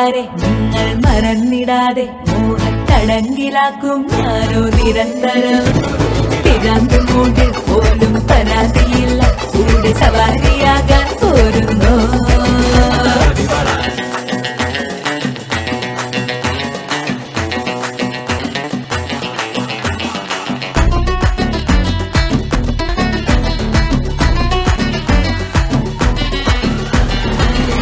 കലാപക്കാരെ നിങ്ങൾ മറന്നിടാതെ മോഹത്തടങ്കിലാക്കും ഞാനോ നിരന്തരം തിരാന്തും മൂട്ടിൽ പോലും പരാതിയില്ല കൂടെ സവാരിയാകാൻ പോരുന്നു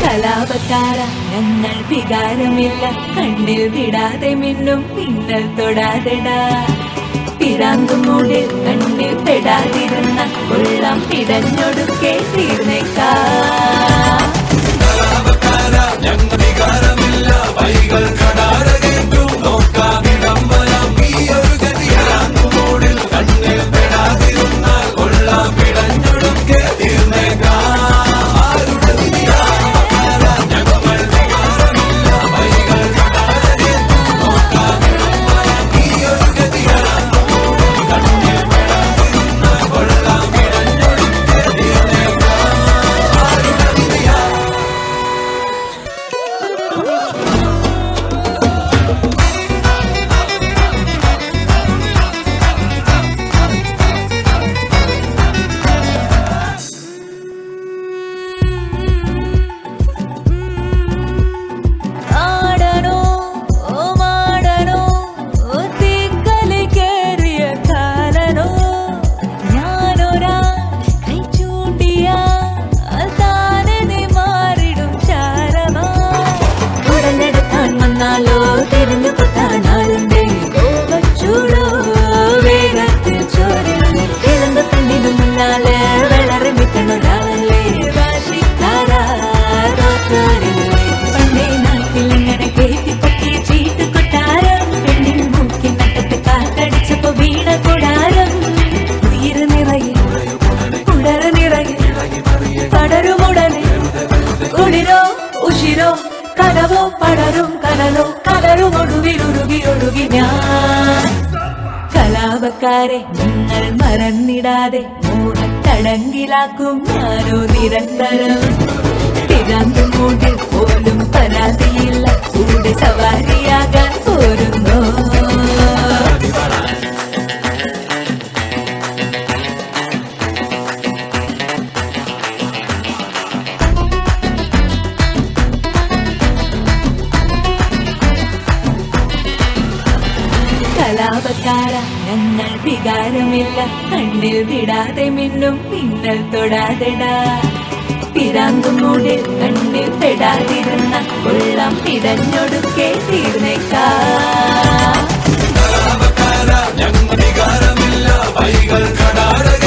കലാപക്കാര ഞങ്ങൾ വികാരമില്ല കണ്ണിൽ വിടാതെ മിന്നും പിന്നൽ തൊടാതെടാ പിരാന്തും മൂടിൽ കണ്ണിൽ പെടാതിരുന്ന കൊള്ളം പിടഞ്ഞൊടുക്കെ തീർന്നേക്കാ കനവോ പടരും കനലോ കലരും ഒടുവിലുരുകി ഒഴുകി ഞാൻ കലാപക്കാരെ നിങ്ങൾ മറന്നിടാതെ മോഹത്തടങ്കിലാക്കും ഞാനോ നിരന്തരം തിരാന്തും മൂട്ടിൽ പോലും പരാതിയില്ല കൂടെ സവാരിയാകാൻ പോരുന്നു കലാപക്കാര ഞങ്ങൾ വികാരമില്ല കണ്ണിൽ വിടാതെ മിന്നും പിന്നൽ തൊടാതെടാ പിരാന്തും മൂടിൽ കണ്ണിൽ പെടാതിരുന്ന കൊള്ളം പിടഞ്ഞൊടുക്കെ തീർന്നേക്കാ ഞങ്ങൾ വികാരമില്ല വൈകൾ കടാര